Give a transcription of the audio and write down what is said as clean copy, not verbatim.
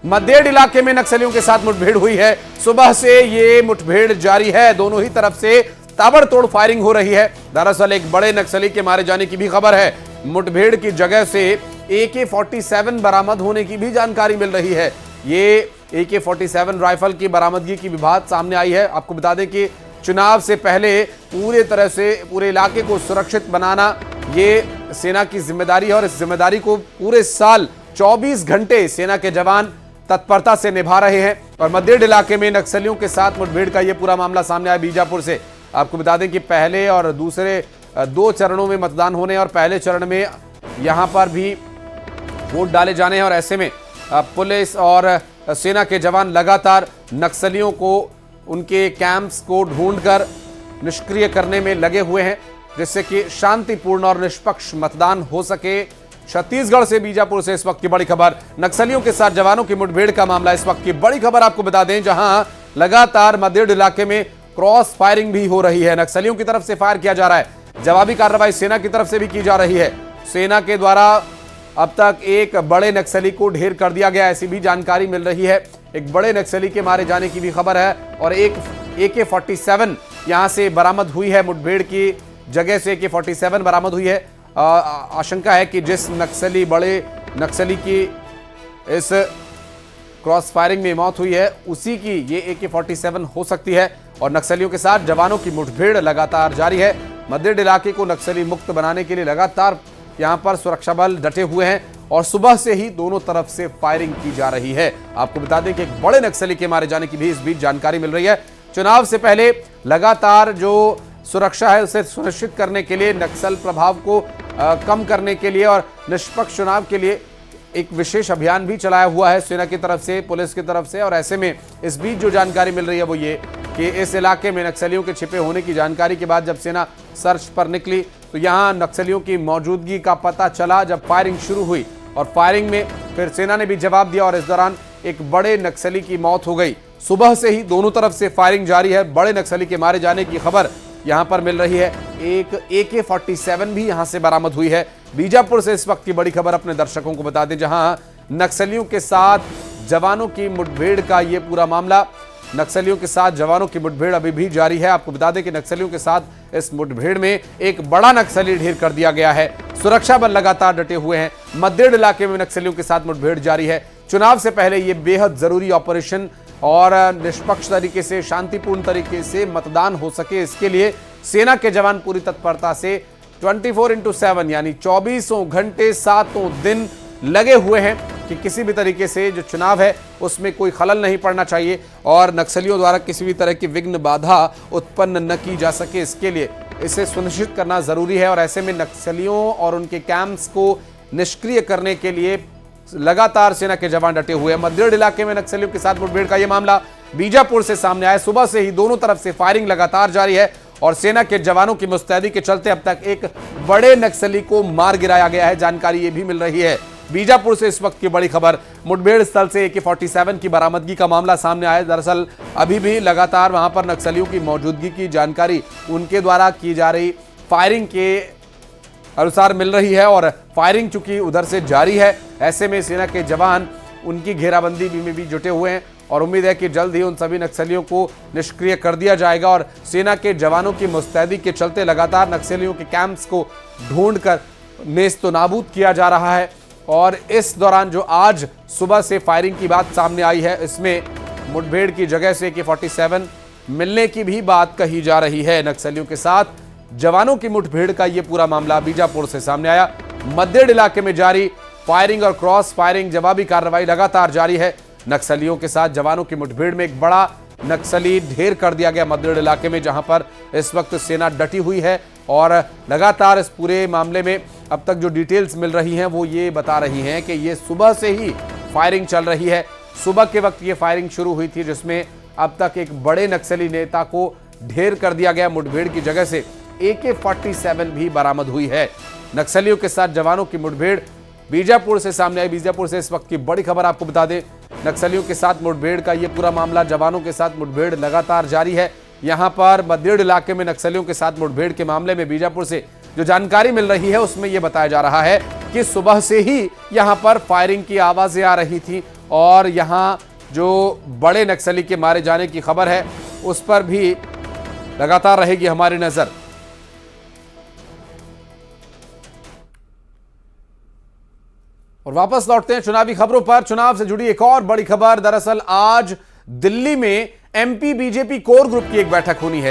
मद्देड़ इलाके में नक्सलियों के साथ मुठभेड़ हुई है। सुबह से ये मुठभेड़ जारी है, दोनों ही तरफ से ताबड़तोड़ फायरिंग हो रही है। दरअसल एक बड़े नक्सली के मारे जाने की भी खबर है। मुठभेड़ की जगह से AK-47 बरामद होने की भी जानकारी मिल रही है। ये AK-47 राइफल की बरामदगी की भी बात सामने आई है। आपको बता दें कि चुनाव से पहले पूरे तरह से पूरे इलाके को सुरक्षित बनाना ये सेना की जिम्मेदारी है और इस जिम्मेदारी को पूरे साल 24 घंटे सेना के जवान तत्परता से निभा रहे हैं। और मद्देड़ इलाके में नक्सलियों के साथ मुठभेड़ का यह पूरा मामला सामने आया बीजापुर से। आपको बता दें कि पहले और दूसरे 2 चरणों में मतदान होने और पहले चरण में यहां पर भी वोट डाले जाने हैं और ऐसे में पुलिस और सेना के जवान लगातार नक्सलियों को उनके कैंप्स को ढूंढकर निष्क्रिय करने में लगे हुए हैं, जिससे कि शांतिपूर्ण और निष्पक्ष मतदान हो सके। छत्तीसगढ़ से बीजापुर से इस वक्त की बड़ी खबर, नक्सलियों के साथ जवानों की मुठभेड़ का मामला इस वक्त की बड़ी खबर आपको बता दें, जहां लगातार मद्देड़ इलाके में क्रॉस फायरिंग भी हो रही है। नक्सलियों की तरफ से फायर किया जा रहा है, जवाबी कार्रवाई सेना की तरफ से भी की जा रही है। सेना के द्वारा अब तक एक बड़े नक्सली को ढेर कर दिया गया, ऐसी भी जानकारी मिल रही है। एक बड़े नक्सली के मारे जाने की भी खबर है और एक AK-47 यहां से बरामद हुई है। मुठभेड़ की जगह से AK-47 बरामद हुई है। आशंका है कि जिस बड़े नक्सली की इस क्रॉस फायरिंग में मौत हुई है उसी की ये AK-47 हो सकती है। और नक्सलियों के साथ जवानों की मुठभेड़ लगातार जारी है। मद्देड़ इलाके को नक्सली मुक्त बनाने के लिए लगातार यहां पर सुरक्षा बल डटे हुए हैं और सुबह से ही दोनों तरफ से फायरिंग की जा रही है। आपको बता दें कि एक बड़े नक्सली के मारे जाने की भी इस बीच जानकारी मिल रही है। चुनाव से पहले लगातार जो सुरक्षा है उसे सुनिश्चित करने के लिए, नक्सल प्रभाव को कम करने के लिए और निष्पक्ष चुनाव के लिए एक विशेष अभियान भी चलाया हुआ है सेना की तरफ से, पुलिस की तरफ से। और ऐसे में इस बीच जो जानकारी मिल रही है वो ये कि इस इलाके में नक्सलियों के छिपे होने की जानकारी के बाद जब सेना सर्च पर निकली तो यहां नक्सलियों की मौजूदगी का पता चला। जब फायरिंग शुरू हुई और फायरिंग में फिर सेना ने भी जवाब दिया और इस दौरान एक बड़े नक्सली की मौत हो गई। सुबह से ही दोनों तरफ से फायरिंग जारी है। बड़े नक्सली के मारे जाने की खबर यहां पर मिल रही है। एक AK-47 भी यहां से बरामद हुई है। बीजापुर से इस वक्त की बड़ी खबर अपने दर्शकों को बता दें, जहां नक्सलियों के साथ जवानों की मुठभेड़ का ये पूरा मामला, नक्सलियों के साथ जवानों की मुठभेड़ अभी भी जारी है। आपको बता दें कि नक्सलियों के साथ इस मुठभेड़ में एक बड़ा नक्सली ढेर कर दिया गया है। सुरक्षा बल लगातार डटे हुए हैं। मद्देड़ इलाके में नक्सलियों के साथ मुठभेड़ जारी है। चुनाव से पहले ये बेहद जरूरी ऑपरेशन और निष्पक्ष तरीके से, शांतिपूर्ण तरीके से मतदान हो सके, इसके लिए सेना के जवान पूरी तत्परता से 24x7 यानी 24 घंटे 7 दिन लगे हुए हैं कि किसी भी तरीके से जो चुनाव है उसमें कोई खलल नहीं पड़ना चाहिए और नक्सलियों द्वारा किसी भी तरह की विघ्न बाधा उत्पन्न न की जा सके, इसके लिए इसे सुनिश्चित करना जरूरी है। और ऐसे में नक्सलियों और उनके कैंप्स को निष्क्रिय करने के लिए लगातार सेना के जवान डटे हुए हैं। मद्देड़ इलाके में नक्सलियों के साथ मुठभेड़ का यह मामला बीजापुर से सामने आया। सुबह से ही दोनों तरफ से फायरिंग लगातार जारी है और सेना के जवानों की मुस्तैदी के चलते अब तक एक बड़े नक्सली को मार गिराया गया है। जानकारी ये भी मिल रही है। बीजापुर से इस वक्त की बड़ी खबर, मुठभेड़ स्थल से AK-47 की बरामदगी का मामला सामने आया। दरअसल अभी भी लगातार वहां पर नक्सलियों की मौजूदगी की जानकारी उनके द्वारा की जा रही फायरिंग के अनुसार मिल रही है और फायरिंग चूंकि उधर से जारी है, ऐसे में सेना के जवान उनकी घेराबंदी में भी जुटे हुए हैं और उम्मीद है कि जल्द ही उन सभी नक्सलियों को निष्क्रिय कर दिया जाएगा। और सेना के जवानों की मुस्तैदी के चलते लगातार नक्सलियों के कैंप्स को ढूंढकर नेस्त नाबूद किया जा रहा है। और इस दौरान जो आज सुबह से फायरिंग की बात सामने आई है, इसमें मुठभेड़ की जगह से AK-47 मिलने की भी बात कही जा रही है। नक्सलियों के साथ जवानों की मुठभेड़ का यह पूरा मामला बीजापुर से सामने आया। मद्देड़ इलाके में जारी फायरिंग और क्रॉस फायरिंग जवाबी कार्रवाई लगातार जारी है। नक्सलियों के साथ जवानों की मुठभेड़ में एक बड़ा नक्सली ढेर कर दिया गया मद्देड़ इलाके में, जहां पर इस वक्त सेना डटी हुई है और लगातार इस पूरे मामले में अब तक जो डिटेल्स मिल रही हैं वो ये बता रही हैं कि ये सुबह से ही फायरिंग चल रही है। सुबह के वक्त ये फायरिंग शुरू हुई थी, जिसमें अब तक एक बड़े नक्सली नेता को ढेर कर दिया गया। मुठभेड़ की जगह से AK-47 भी बरामद हुई है। नक्सलियों के साथ जवानों की मुठभेड़ बीजापुर से सामने आई। बीजापुर से इस वक्त की बड़ी खबर आपको बता दें, नक्सलियों के साथ मुठभेड़ का ये पूरा मामला, जवानों के साथ मुठभेड़ लगातार जारी है। यहां पर मद्देड़ इलाके में नक्सलियों के साथ मुठभेड़ के मामले में बीजापुर से जो जानकारी मिल रही है उसमें यह बताया जा रहा है कि सुबह से ही यहां पर फायरिंग की आवाजें आ रही थी और यहां जो बड़े नक्सली के मारे जाने की खबर है उस पर भी लगातार रहेगी हमारी नजर। और वापस लौटते हैं चुनावी खबरों पर। चुनाव से जुड़ी एक और बड़ी खबर, दरअसल आज दिल्ली में एमपी बीजेपी कोर ग्रुप की एक बैठक होनी है।